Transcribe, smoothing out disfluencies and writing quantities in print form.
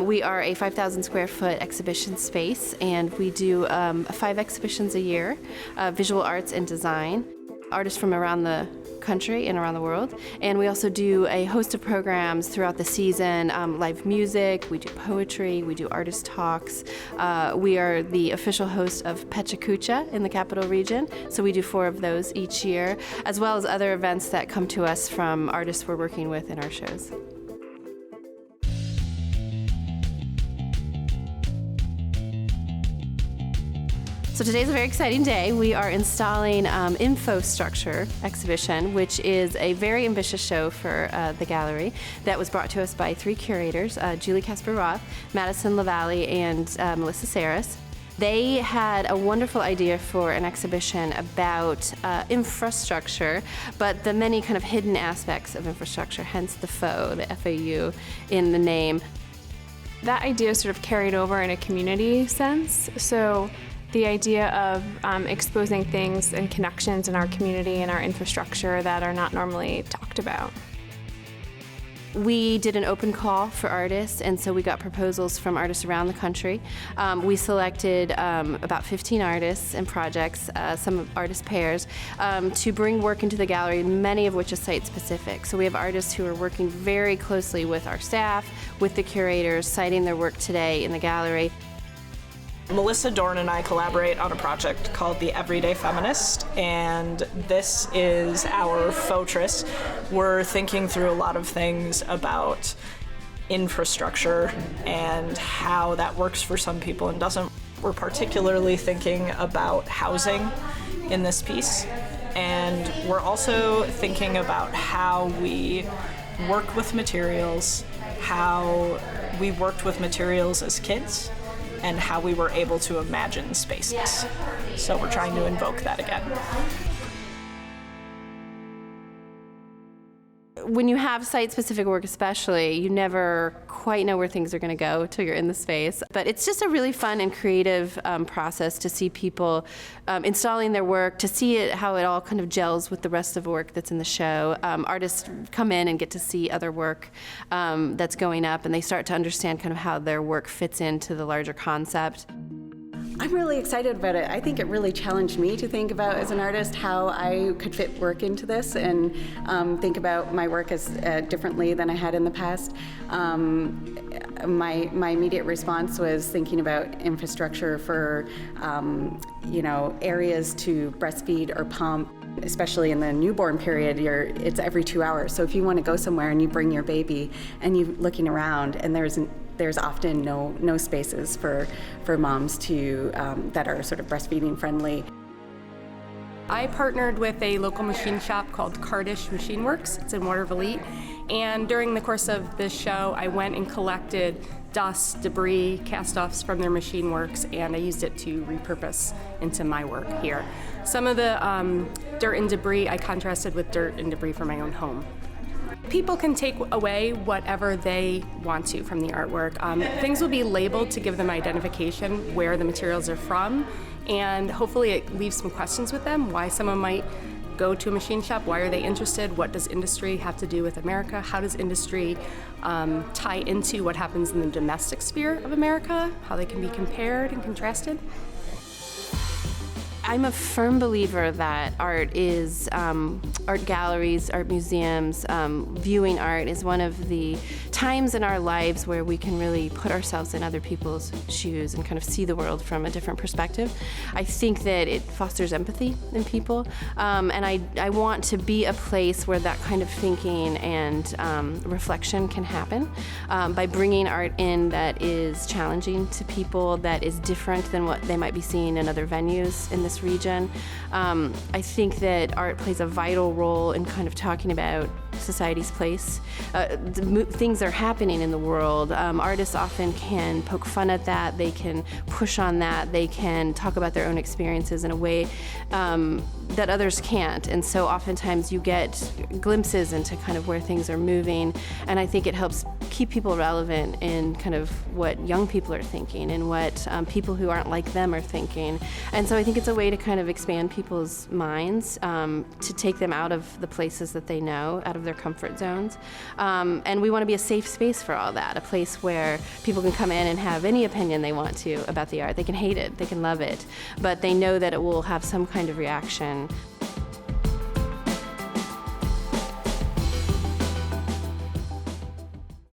We are a 5,000 square foot exhibition space, and we do 5 exhibitions a year, visual arts and design, artists from around the country and around the world. And we also do a host of programs throughout the season, live music, we do poetry, we do artist talks. We are the official host of Pecha Kucha in the Capital Region, so we do 4 of those each year, as well as other events that come to us from artists we're working with in our shows. So today's a very exciting day. We are installing In-Faux-Structure exhibition, which is a very ambitious show for the gallery that was brought to us by 3 curators, Julie Casper-Roth, Madison LaValle, and Melissa Saris. They had a wonderful idea for an exhibition about infrastructure, but the many kind of hidden aspects of infrastructure, hence the faux, the FAU in the name. That idea sort of carried over in a community sense. So the idea of exposing things and connections in our community and our infrastructure that are not normally talked about. We did an open call for artists, and so we got proposals from artists around the country. We selected about 15 artists and projects, some artist pairs, to bring work into the gallery, many of which is site-specific. So we have artists who are working very closely with our staff, with the curators, citing their work today in the gallery. Melissa Dorn and I collaborate on a project called The Everyday Feminist, and this is our focus. We're thinking through a lot of things about infrastructure and how that works for some people and doesn't. We're particularly thinking about housing in this piece, and we're also thinking about how we work with materials, how we worked with materials as kids, and how we were able to imagine spaces. So we're trying to invoke that again. When you have site-specific work especially, you never quite know where things are going to go till you're in the space. But it's just a really fun and creative process to see people installing their work, to see how it all kind of gels with the rest of the work that's in the show. Artists come in and get to see other work that's going up, and they start to understand kind of how their work fits into the larger concept. I'm really excited about it. I think it really challenged me to think about, as an artist, how I could fit work into this and think about my work as differently than I had in the past. My immediate response was thinking about infrastructure for areas to breastfeed or pump. Especially in the newborn period, it's every 2 hours. So if you want to go somewhere and you bring your baby and you're looking around, and there's often no spaces for moms to that are sort of breastfeeding friendly. I partnered with a local machine shop called Cardish Machine Works. It's in Waterville. And during the course of this show, I went and collected dust, debris, cast-offs from their machine works, and I used it to repurpose into my work here. Some of the dirt and debris I contrasted with dirt and debris from my own home. People can take away whatever they want to from the artwork. Things will be labeled to give them identification where the materials are from, and hopefully it leaves some questions with them, why someone might go to a machine shop, why are they interested, what does industry have to do with America, how does industry tie into what happens in the domestic sphere of America, how they can be compared and contrasted. I'm a firm believer that art is, art galleries, art museums, viewing art is one of the times in our lives where we can really put ourselves in other people's shoes and kind of see the world from a different perspective. I think that it fosters empathy in people, and I want to be a place where that kind of thinking and reflection can happen by bringing art in that is challenging to people, that is different than what they might be seeing in other venues in this region. I think that art plays a vital role in kind of talking about society's place. Things are happening in the world. Artists often can poke fun at that, they can push on that, they can talk about their own experiences in a way that others can't. And so oftentimes you get glimpses into kind of where things are moving, and I think it helps keep keep people relevant in kind of what young people are thinking and what people who aren't like them are thinking. And so I think it's a way to kind of expand people's minds, to take them out of the places that they know, out of their comfort zones. And we want to be a safe space for all that, a place where people can come in and have any opinion they want to about the art. They can hate it, they can love it, but they know that it will have some kind of reaction